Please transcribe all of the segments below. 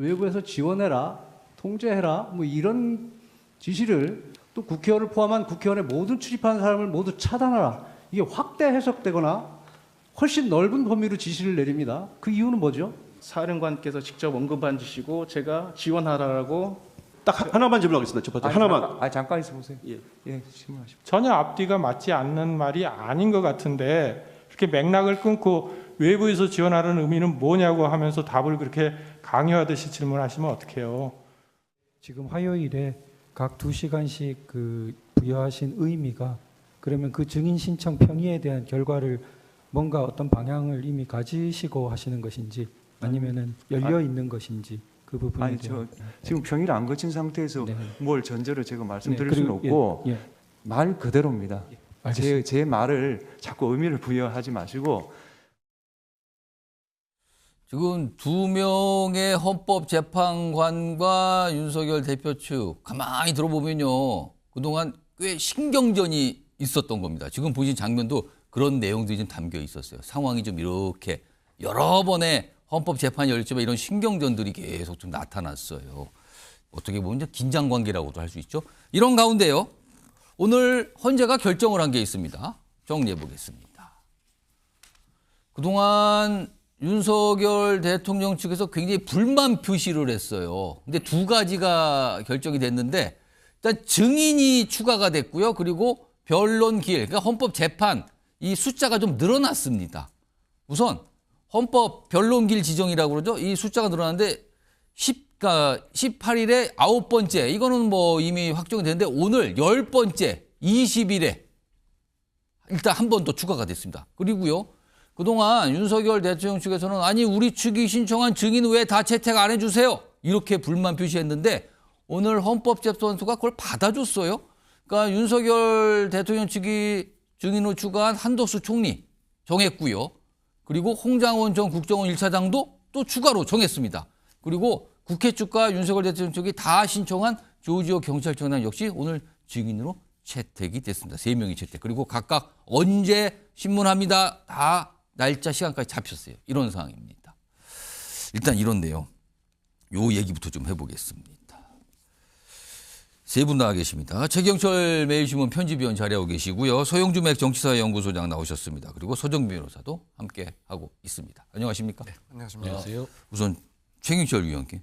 외부에서 지원해라, 통제해라, 뭐 이런 지시를 또 국회의원을 포함한 국회의원의 모든 출입하는 사람을 모두 차단하라. 이게 확대 해석되거나 훨씬 넓은 범위로 지시를 내립니다. 그 이유는 뭐죠? 사령관께서 직접 언급한 짓이고 제가 지원하라고 딱 하나만 질문하겠습니다. 첫 번째 하나만. 잠깐 있어 보세요. 예. 질문하십시오. 전혀 앞뒤가 맞지 않는 말이 아닌 것 같은데 이렇게 맥락을 끊고 외부에서 지원하라는 의미는 뭐냐고 하면서 답을 그렇게 강요하듯이 질문하시면 어떡해요. 지금 화요일에 각 2시간씩 그 부여하신 의미가 그러면 그 증인 신청 평의에 대한 결과를 뭔가 어떤 방향을 이미 가지시고 하시는 것인지 아니면은 열려 있는 것인지 그 부분에 아니 대한 지금 평의를 안 거친 상태에서 네. 뭘 전제로 제가 말씀드릴 네, 수는 그리고 없고 예. 말 그대로입니다. 알겠습니다. 제 말을 자꾸 의미를 부여하지 마시고 지금 두 명의 헌법재판관과 윤석열 대표 측 가만히 들어보면요. 그동안 꽤 신경전이 있었던 겁니다. 지금 보신 장면도 그런 내용들이 좀 담겨 있었어요. 상황이 좀 이렇게 여러 번의 헌법재판이 열렸지만 이런 신경전들이 계속 좀 나타났어요. 어떻게 보면 이제 긴장관계라고도 할 수 있죠. 이런 가운데요. 오늘 헌재가 결정을 한 게 있습니다. 정리해 보겠습니다. 그동안 윤석열 대통령 측에서 굉장히 불만 표시를 했어요. 근데 두 가지가 결정이 됐는데 일단 증인이 추가가 됐고요. 그리고 변론 기일, 그러니까 헌법재판 이 숫자가 좀 늘어났습니다. 우선 헌법 변론길 지정이라고 그러죠. 이 숫자가 늘어났는데 18일에 9번째, 이거는 뭐 이미 확정이 됐는데 오늘 10번째, 20일에 일단 한 번 더 추가가 됐습니다. 그리고요. 그동안 윤석열 대통령 측에서는 아니 우리 측이 신청한 증인 왜 다 채택 안 해주세요. 이렇게 불만 표시했는데 오늘 헌법재판소가 그걸 받아줬어요. 그러니까 윤석열 대통령 측이 증인으로 추가한 한덕수 총리 정했고요. 그리고 홍장원 전 국정원 1차장도 또 추가로 정했습니다. 그리고 국회 측과 윤석열 대통령 측이 다 신청한 조지호 경찰청장 역시 오늘 증인으로 채택이 됐습니다. 3명이 채택. 그리고 각각 언제 신문합니다. 다 날짜 시간까지 잡혔어요. 이런 상황입니다. 일단 이런데요. 요 얘기부터 좀 해보겠습니다. 세 분 나와 계십니다. 최경철 매일신문 편집위원 자리하고 계시고요. 소영주 맥 정치사회연구소장 나오셨습니다. 그리고 서정빈 변호사도 함께 하고 있습니다. 안녕하십니까? 네, 안녕하십니까. 우선 최경철 위원께.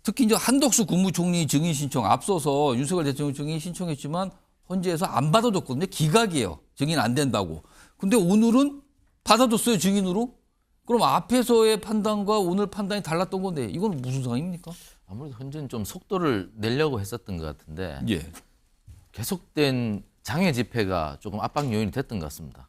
특히 이제 한덕수 국무총리 증인 신청 앞서서 윤석열 대통령 증인 신청했지만 헌재에서 안 받아줬거든요. 기각이에요. 증인 안 된다고. 근데 오늘은 받아줬어요. 증인으로. 그럼 앞에서의 판단과 오늘 판단이 달랐던 건데 이건 무슨 상황입니까? 아무래도 현재는 좀 속도를 내려고 했었던 것 같은데 예. 계속된 장외 집회가 조금 압박 요인이 됐던 것 같습니다.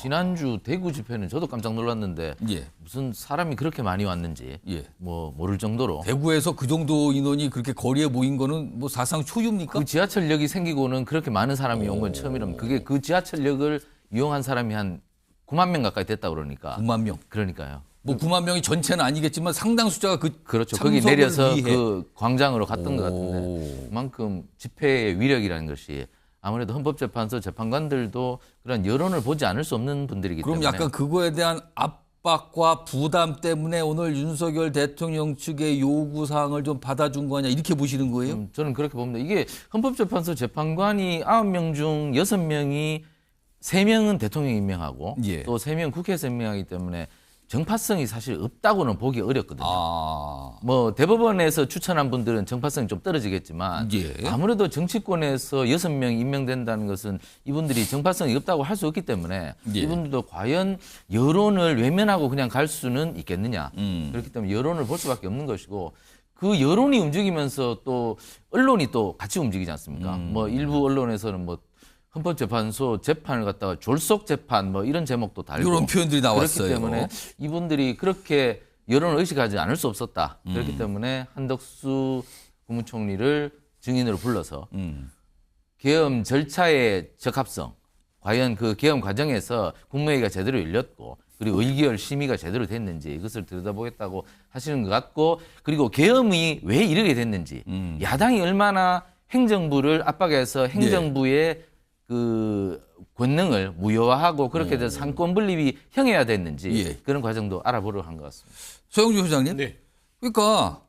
지난주 대구 집회는 저도 깜짝 놀랐는데 예. 무슨 사람이 그렇게 많이 왔는지 예. 뭐 모를 정도로 대구에서 그 정도 인원이 그렇게 거리에 모인 거는 뭐 사상 초유입니까? 그 지하철역이 생기고는 그렇게 많은 사람이 온 건 처음이랍니다. 그게 그 지하철역을 이용한 사람이 한 9만 명 가까이 됐다 그러니까. 9만 명. 그러니까요. 뭐 9만 명이 전체는 아니겠지만 상당 숫자가 그렇죠. 거기 내려서 위해. 그 광장으로 갔던 것 같은데 그만큼 집회의 위력이라는 것이 아무래도 헌법재판소 재판관들도 그런 여론을 보지 않을 수 없는 분들이기 그럼 때문에 약간 그거에 대한 압박과 부담 때문에 오늘 윤석열 대통령 측의 요구사항을 좀 받아준 거 아니야 이렇게 보시는 거예요? 저는 그렇게 봅니다. 이게 헌법재판소 재판관이 9명 중 6명이 3명은 대통령이 임명하고 예. 또 3명 국회에서 임명하기 때문에 정파성이 사실 없다고는 보기 어렵거든요. 뭐 대법원에서 추천한 분들은 정파성이 좀 떨어지겠지만 예. 아무래도 정치권에서 6명 임명된다는 것은 이분들이 정파성이 없다고 할 수 없기 때문에 예. 이분들도 과연 여론을 외면하고 그냥 갈 수는 있겠느냐. 그렇기 때문에 여론을 볼 수밖에 없는 것이고 그 여론이 움직이면서 또 언론이 또 같이 움직이지 않습니까? 뭐 일부 언론에서는 뭐 헌법재판소 재판을 갖다가 졸속 재판 뭐 이런 제목도 달고 이런 표현들이 나왔어요. 그렇기 때문에 이분들이 그렇게 여론을 의식하지 않을 수 없었다. 그렇기 때문에 한덕수 국무총리를 증인으로 불러서 계엄 절차의 적합성, 과연 그 계엄 과정에서 국무회의가 제대로 열렸고 그리고 의결 심의가 제대로 됐는지 이것을 들여다보겠다고 하시는 것 같고 그리고 계엄이 왜 이르게 됐는지 야당이 얼마나 행정부를 압박해서 행정부의 그 권능을 무효화하고 그렇게 돼서 상권 분립이 형해야 됐는지 예. 그런 과정도 알아보려 한 것 같습니다. 소영주 소장님. 네. 그러니까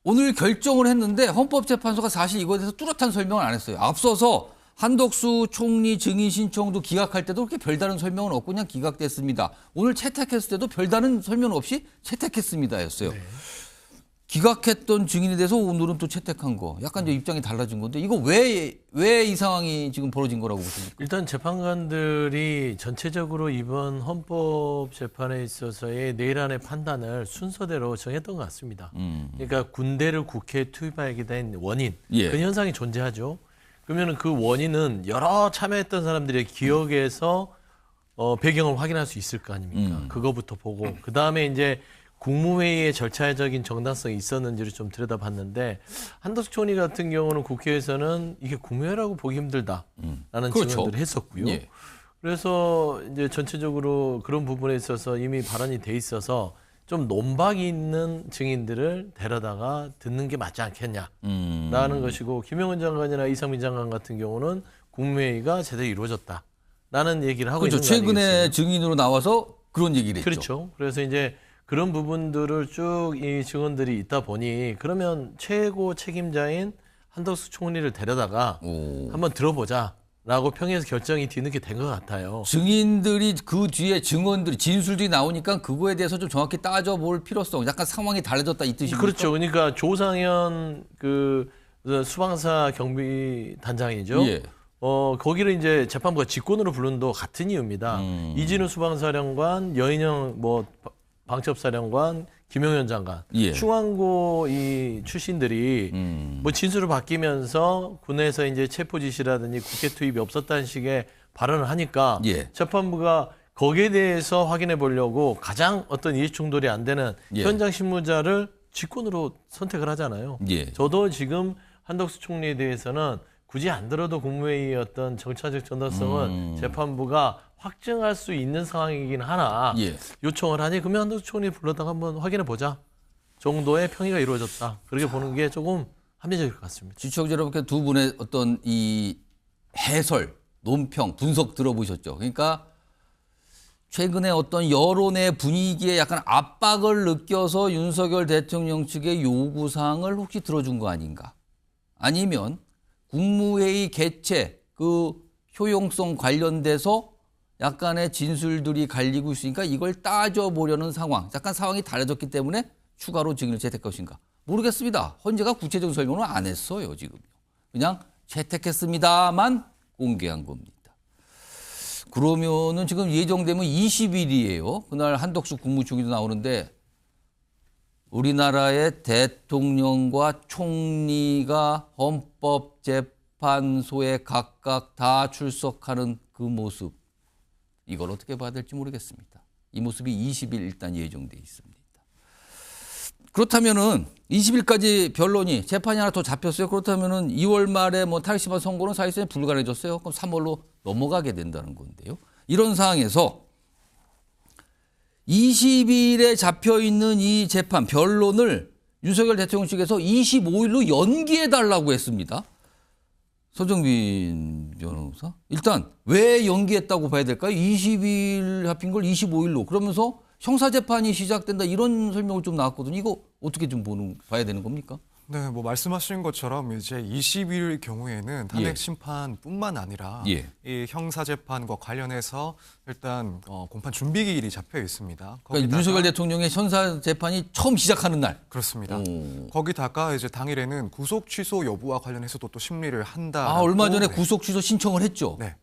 오늘 결정을 했는데 헌법재판소가 사실 이거에 대해서 뚜렷한 설명을 안 했어요. 앞서서 한덕수 총리 증인 신청도 기각할 때도 그렇게 별다른 설명은 없고 그냥 기각됐습니다. 오늘 채택했을 때도 별다른 설명 없이 채택했습니다였어요. 네. 기각했던 증인에 대해서 오늘은 또 채택한 거. 약간 이제 입장이 달라진 건데 이거 왜 이 상황이 지금 벌어진 거라고 보십니까? 일단 재판관들이 전체적으로 이번 헌법 재판에 있어서의 내일 안의 판단을 순서대로 정했던 것 같습니다. 그러니까 군대를 국회에 투입하게 된 원인, 예. 그 현상이 존재하죠. 그러면 그 원인은 여러 참여했던 사람들의 기억에서 배경을 확인할 수 있을 거 아닙니까? 그거부터 보고 그 다음에 이제 국무회의의 절차적인 정당성이 있었는지를 좀 들여다봤는데 한덕수 총리 같은 경우는 국회에서는 이게 국무회의라고 보기 힘들다라는 그렇죠. 증언들을 했었고요. 예. 그래서 이제 전체적으로 그런 부분에 있어서 이미 발언이 돼 있어서 좀 논박이 있는 증인들을 데려다가 듣는 게 맞지 않겠냐라는 것이고 김영은 장관이나 이상민 장관 같은 경우는 국무회의가 제대로 이루어졌다라는 얘기를 하고 그렇죠. 있는 거 최근에 아니겠습니까? 증인으로 나와서 그런 얘기를 했죠. 그렇죠. 그래서 이제 그런 부분들을 쭉 이 증언들이 있다 보니 그러면 최고 책임자인 한덕수 총리를 데려다가 한번 들어보자라고 평에서 결정이 뒤늦게 된 것 같아요. 증인들이 그 뒤에 증언들이 진술들이 나오니까 그거에 대해서 좀 정확히 따져볼 필요성, 약간 상황이 달라졌다 이 뜻입니까? 그렇죠. 그러니까 조상현 그 수방사 경비 단장이죠. 예. 거기를 이제 재판부가 직권으로 부른 도 같은 이유입니다. 이진우 수방사령관, 여인영 방첩사령관, 김용현 장관, 예. 충안고 이 출신들이 뭐 진술을 바뀌면서 군에서 이제 체포 지시라든지 국회 투입이 없었다는 식의 발언을 하니까 예. 재판부가 거기에 대해서 확인해 보려고 가장 어떤 이해충돌이 안 되는 예. 현장 실무자를 직권으로 선택을 하잖아요. 예. 저도 지금 한덕수 총리에 대해서는 굳이 안 들어도 국무회의의 어떤 정차적 정당성은 재판부가 확증할 수 있는 상황이긴 하나 예. 요청을 하니 그러면 한덕수 총리 불러다가 한번 확인해 보자 정도의 평의가 이루어졌다. 그렇게 보는 게 조금 합리적일 것 같습니다. 시청자 여러분께 두 분의 어떤 이 해설, 논평, 분석 들어보셨죠? 그러니까 최근에 어떤 여론의 분위기에 약간 압박을 느껴서 윤석열 대통령 측의 요구사항을 혹시 들어준 거 아닌가? 아니면 국무회의 개최 그 효용성 관련돼서 약간의 진술들이 갈리고 있으니까 이걸 따져보려는 상황, 약간 상황이 달라졌기 때문에 추가로 증인을 채택할 것인가? 모르겠습니다. 헌재가 구체적인 설명을 안 했어요, 지금. 그냥 채택했습니다만 공개한 겁니다. 그러면은 지금 예정되면 20일이에요. 그날 한덕수 국무총리도 나오는데 우리나라의 대통령과 총리가 헌법재판소에 각각 다 출석하는 그 모습. 이걸 어떻게 봐야 될지 모르겠습니다. 이 모습이 20일 일단 예정돼 있습니다. 그렇다면은 20일까지 변론이 재판이 하나 더 잡혔어요. 그렇다면은 2월 말에 뭐 탈핵심판 선고는 사실상 불가능해졌어요. 그럼 3월로 넘어가게 된다는 건데요. 이런 상황에서 20일에 잡혀 있는 이 재판 변론을 윤석열 대통령 측에서 25일로 연기해 달라고 했습니다. 서정빈 변호사. 일단 왜 연기했다고 봐야 될까요? 20일 합힌 걸 25일로. 그러면서 형사재판이 시작된다 이런 설명을 좀 나왔거든요. 이거 어떻게 좀 봐야 되는 겁니까? 네, 뭐 말씀하신 것처럼 이제 20일 경우에는 탄핵 심판뿐만 아니라 이 형사재판과 관련해서 일단 공판 준비기일이 잡혀 있습니다. 그러니까 윤석열 대통령의 형사재판이 처음 시작하는 날. 그렇습니다. 거기다가 이제 당일에는 구속 취소 여부와 관련해서도 또 심리를 한다. 얼마 전에 구속 취소 신청을 했죠. 네.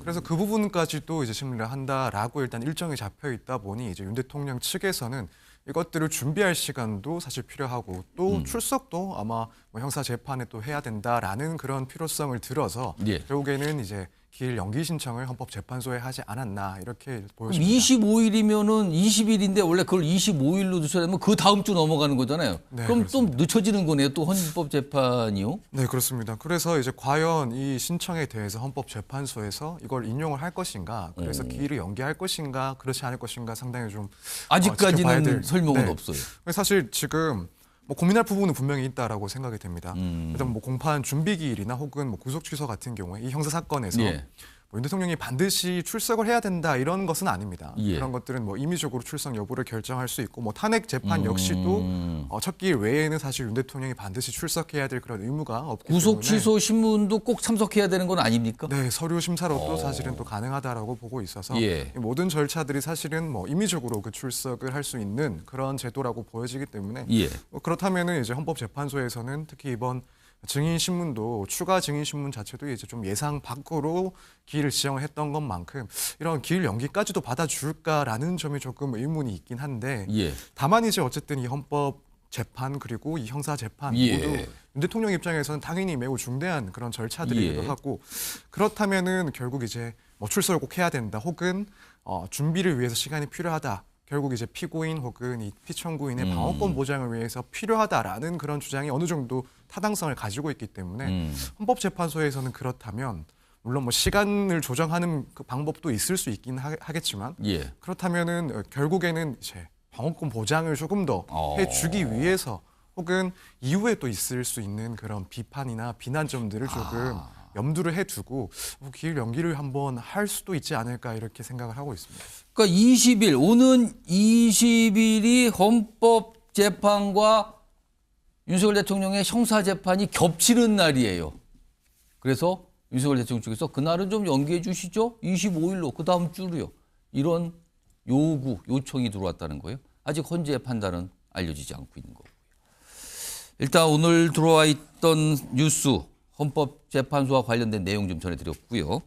그래서 그 부분까지도 이제 심리를 한다라고 일단 일정이 잡혀 있다 보니 이제 윤 대통령 측에서는 이것들을 준비할 시간도 사실 필요하고 또 출석도 아마 뭐 형사 재판에 또 해야 된다라는 그런 필요성을 들어서 결국에는 이제 기일 연기 신청을 헌법재판소에 하지 않았나 이렇게 보여집니다. 25일이면은 20일인데 원래 그걸 25일로 늦춰야 되면 그 다음 주 넘어가는 거잖아요. 네, 그럼 그렇습니다. 또 늦춰지는 거네요. 또 헌법재판이요? 네, 그렇습니다. 그래서 이제 과연 이 신청에 대해서 헌법재판소에서 이걸 인용을 할 것인가, 그래서 기일을 연기할 것인가, 그렇지 않을 것인가 상당히 좀 아직까지는 설명은 없어요. 사실 지금 뭐 고민할 부분은 분명히 있다라고 생각이 됩니다. 일단 뭐 공판 준비 기일이나 혹은 뭐 구속 취소 같은 경우에 이 형사 사건에서 윤 대통령이 반드시 출석을 해야 된다 이런 것은 아닙니다. 예. 그런 것들은 뭐 임의적으로 출석 여부를 결정할 수 있고 뭐 탄핵 재판 역시도 첫 기일 외에는 사실 윤 대통령이 반드시 출석해야 될 그런 의무가 없기 구속 때문에 취소 신문도 꼭 참석해야 되는 건 아닙니까? 네, 서류 심사로도 사실은 또 가능하다라고 보고 있어서 예. 이 모든 절차들이 사실은 뭐 임의적으로 그 출석을 할 수 있는 그런 제도라고 보여지기 때문에 예. 그렇다면은 이제 헌법재판소에서는 특히 이번 증인 신문도 추가 증인 신문 자체도 이제 좀 예상 밖으로 기일을 지정을 했던 것만큼 이런 기일 연기까지도 받아줄까라는 점이 조금 의문이 있긴 한데 예. 다만 이제 어쨌든 이 헌법 재판 그리고 이 형사 재판 예. 모두 윤 대통령 입장에서는 당연히 매우 중대한 그런 절차들이기도 예. 하고 그렇다면은 결국 이제 뭐 출석을 꼭 해야 된다 혹은 준비를 위해서 시간이 필요하다. 결국 이제 피고인 혹은 이 피청구인의 방어권 보장을 위해서 필요하다라는 그런 주장이 어느 정도 타당성을 가지고 있기 때문에 헌법재판소에서는 그렇다면 물론 뭐 시간을 조정하는 그 방법도 있을 수 있긴 하겠지만 예. 그렇다면은 결국에는 이제 방어권 보장을 조금 더 해주기 위해서 혹은 이후에 또 있을 수 있는 그런 비판이나 비난점들을 조금 염두를 해두고 기일 연기를 한번 할 수도 있지 않을까 이렇게 생각을 하고 있습니다. 그러니까 20일, 오는 20일이 헌법재판과 윤석열 대통령의 형사재판이 겹치는 날이에요. 그래서 윤석열 대통령 측에서 그날은 좀 연기해 주시죠. 25일로 그 다음 주로요. 이런 요청이 들어왔다는 거예요. 아직 헌재의 판단은 알려지지 않고 있는 거고요. 일단 오늘 들어와 있던 뉴스 헌법재판소와 관련된 내용 좀 전해드렸고요.